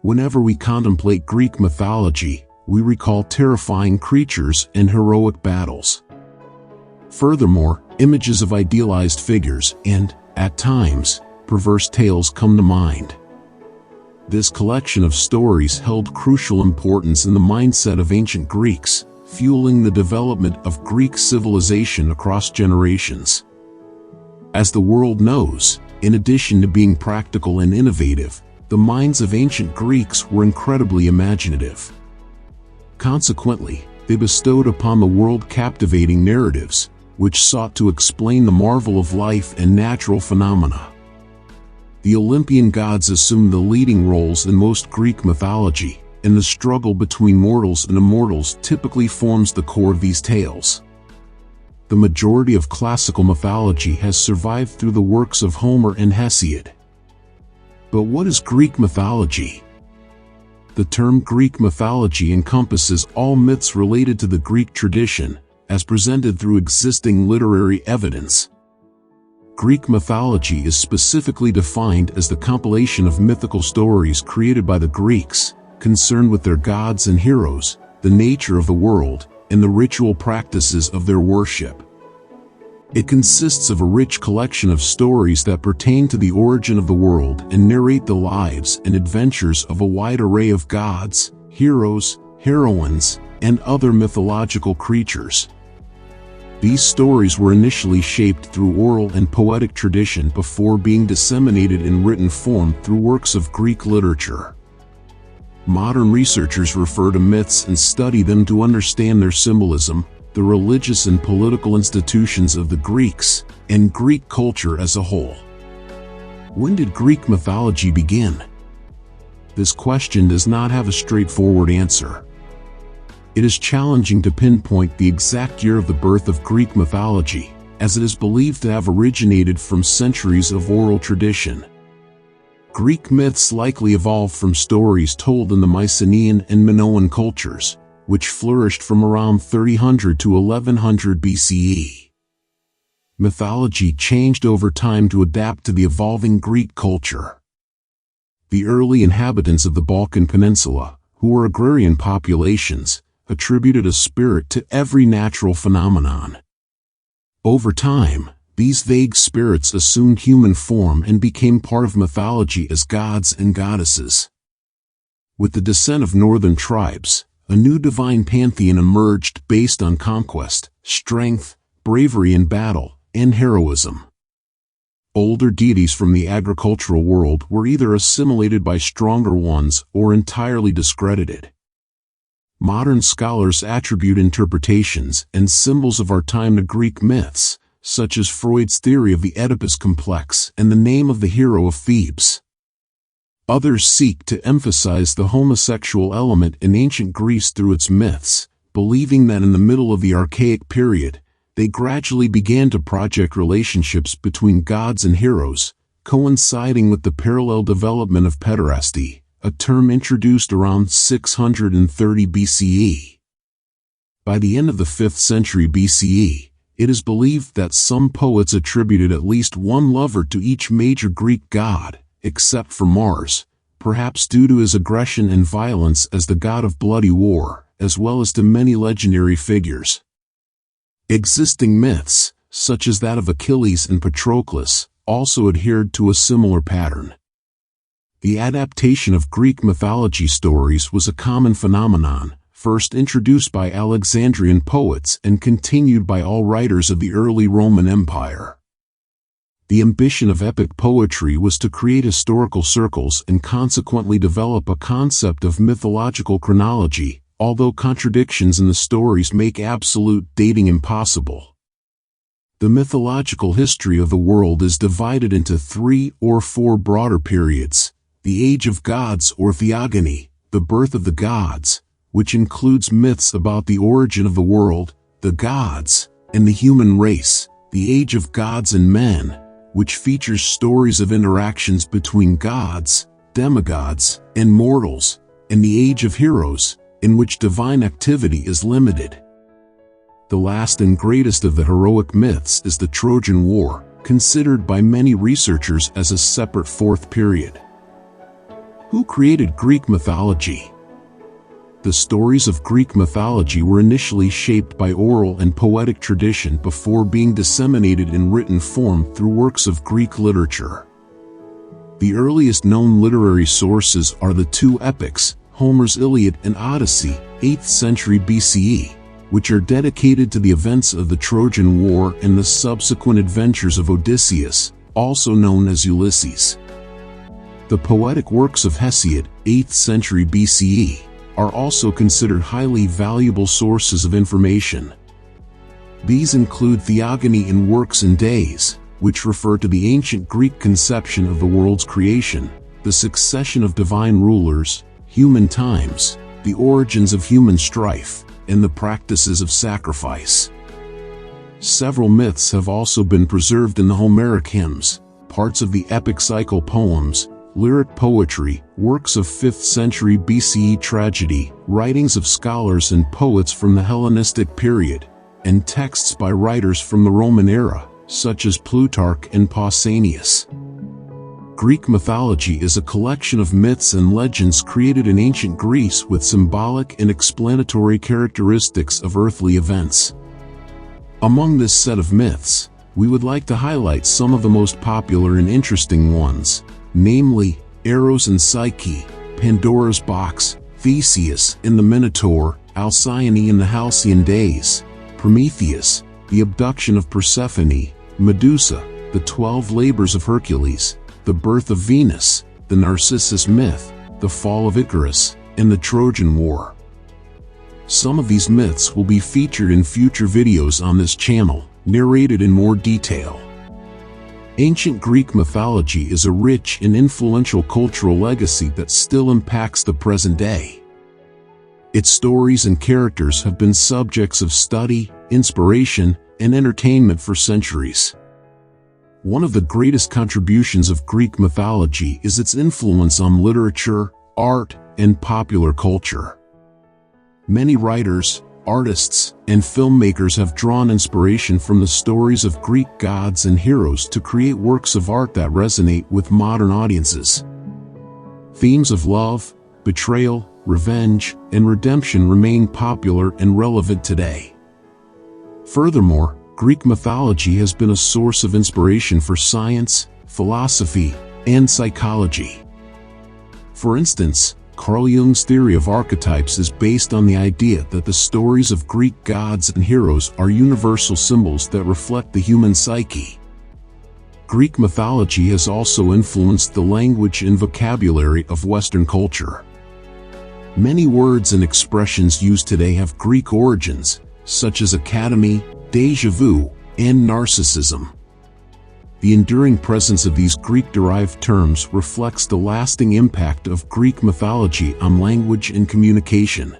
Whenever we contemplate Greek mythology, we recall terrifying creatures and heroic battles. Furthermore, images of idealized figures and, at times, perverse tales come to mind. This collection of stories held crucial importance in the mindset of ancient Greeks, fueling the development of Greek civilization across generations. As the world knows, in addition to being practical and innovative, the minds of ancient Greeks were incredibly imaginative. Consequently, they bestowed upon the world captivating narratives, which sought to explain the marvel of life and natural phenomena. The Olympian gods assumed the leading roles in most Greek mythology, and the struggle between mortals and immortals typically forms the core of these tales. The majority of classical mythology has survived through the works of Homer and Hesiod. But what is Greek mythology? The term Greek mythology encompasses all myths related to the Greek tradition, as presented through existing literary evidence. Greek mythology is specifically defined as the compilation of mythical stories created by the Greeks, concerned with their gods and heroes, the nature of the world, and the ritual practices of their worship. It consists of a rich collection of stories that pertain to the origin of the world and narrate the lives and adventures of a wide array of gods, heroes, heroines, and other mythological creatures. These stories were initially shaped through oral and poetic tradition before being disseminated in written form through works of Greek literature. Modern researchers refer to myths and study them to understand their symbolism, the religious and political institutions of the Greeks, and Greek culture as a whole. When did Greek mythology begin? This question does not have a straightforward answer. It is challenging to pinpoint the exact year of the birth of Greek mythology, as it is believed to have originated from centuries of oral tradition. Greek myths likely evolved from stories told in the Mycenaean and Minoan cultures, which flourished from around 300 to 1100 BCE. Mythology changed over time to adapt to the evolving Greek culture. The early inhabitants of the Balkan Peninsula, who were agrarian populations, attributed a spirit to every natural phenomenon. Over time, these vague spirits assumed human form and became part of mythology as gods and goddesses. With the descent of northern tribes, a new divine pantheon emerged based on conquest, strength, bravery in battle, and heroism. Older deities from the agricultural world were either assimilated by stronger ones or entirely discredited. Modern scholars attribute interpretations and symbols of our time to Greek myths, such as Freud's theory of the Oedipus complex and the name of the hero of Thebes. Others seek to emphasize the homosexual element in ancient Greece through its myths, believing that in the middle of the Archaic period, they gradually began to project relationships between gods and heroes, coinciding with the parallel development of pederasty, a term introduced around 630 BCE. By the end of the 5th century BCE, it is believed that some poets attributed at least one lover to each major Greek god, except for Mars, perhaps due to his aggression and violence as the god of bloody war, as well as to many legendary figures. Existing myths, such as that of Achilles and Patroclus, also adhered to a similar pattern. The adaptation of Greek mythology stories was a common phenomenon, first introduced by Alexandrian poets and continued by all writers of the early Roman Empire. The ambition of epic poetry was to create historical circles and consequently develop a concept of mythological chronology, although contradictions in the stories make absolute dating impossible. The mythological history of the world is divided into 3 or 4 broader periods: the Age of Gods or Theogony, the birth of the gods, which includes myths about the origin of the world, the gods, and the human race, the Age of Gods and Men, which features stories of interactions between gods, demigods, and mortals, and the Age of Heroes, in which divine activity is limited. The last and greatest of the heroic myths is the Trojan War, considered by many researchers as a separate 4th period. Who created Greek mythology? The stories of Greek mythology were initially shaped by oral and poetic tradition before being disseminated in written form through works of Greek literature. The earliest known literary sources are the two epics, Homer's Iliad and Odyssey, 8th century BCE, which are dedicated to the events of the Trojan War and the subsequent adventures of Odysseus, also known as Ulysses. The poetic works of Hesiod, 8th century BCE, are also considered highly valuable sources of information. These include Theogony and Works and Days, which refer to the ancient Greek conception of the world's creation, the succession of divine rulers, human times, the origins of human strife, and the practices of sacrifice. Several myths have also been preserved in the Homeric hymns, parts of the epic cycle poems, lyric poetry, works of 5th century BCE tragedy, writings of scholars and poets from the Hellenistic period, and texts by writers from the Roman era, such as Plutarch and Pausanias. Greek mythology is a collection of myths and legends created in ancient Greece with symbolic and explanatory characteristics of earthly events. Among this set of myths, we would like to highlight some of the most popular and interesting ones, namely, Eros and Psyche, Pandora's box, Theseus and the Minotaur, Alcyone and the Halcyon days, Prometheus, the abduction of Persephone, Medusa, the 12 labors of Hercules, the birth of Venus, the Narcissus myth, the fall of Icarus, and the Trojan War. Some of these myths will be featured in future videos on this channel, narrated in more detail. Ancient Greek mythology is a rich and influential cultural legacy that still impacts the present day. Its stories and characters have been subjects of study, inspiration, and entertainment for centuries. One of the greatest contributions of Greek mythology is its influence on literature, art, and popular culture. Many writers, artists, and filmmakers have drawn inspiration from the stories of Greek gods and heroes to create works of art that resonate with modern audiences. Themes of love, betrayal, revenge, and redemption remain popular and relevant today. Furthermore, Greek mythology has been a source of inspiration for science, philosophy, and psychology. For instance, Carl Jung's theory of archetypes is based on the idea that the stories of Greek gods and heroes are universal symbols that reflect the human psyche. Greek mythology has also influenced the language and vocabulary of Western culture. Many words and expressions used today have Greek origins, such as academy, déjà vu, and narcissism. The enduring presence of these Greek-derived terms reflects the lasting impact of Greek mythology on language and communication.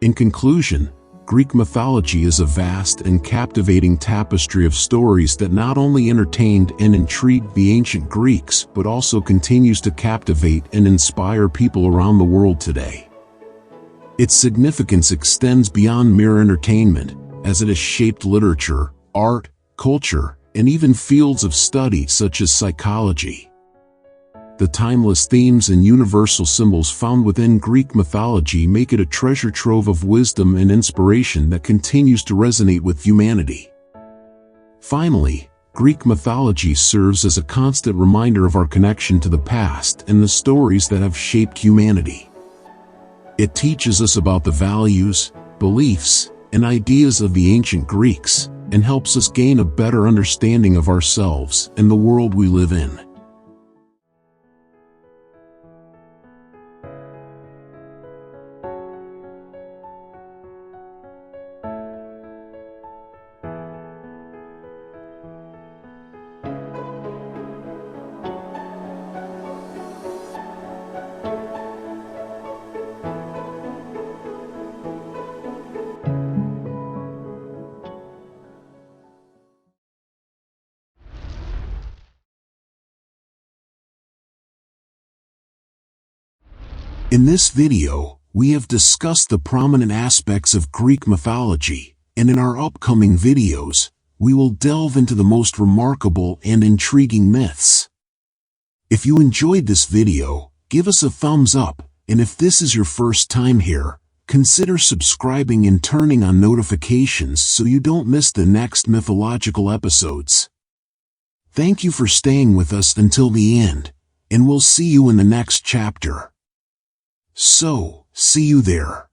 In conclusion, Greek mythology is a vast and captivating tapestry of stories that not only entertained and intrigued the ancient Greeks but also continues to captivate and inspire people around the world today. Its significance extends beyond mere entertainment, as it has shaped literature, art, culture, and even fields of study such as psychology. The timeless themes and universal symbols found within Greek mythology make it a treasure trove of wisdom and inspiration that continues to resonate with humanity. Finally, Greek mythology serves as a constant reminder of our connection to the past and the stories that have shaped humanity. It teaches us about the values, beliefs, and ideas of the ancient Greeks, and helps us gain a better understanding of ourselves and the world we live in. In this video, we have discussed the prominent aspects of Greek mythology, and in our upcoming videos, we will delve into the most remarkable and intriguing myths. If you enjoyed this video, give us a thumbs up, and if this is your first time here, consider subscribing and turning on notifications so you don't miss the next mythological episodes. Thank you for staying with us until the end, and we'll see you in the next chapter. So, see you there.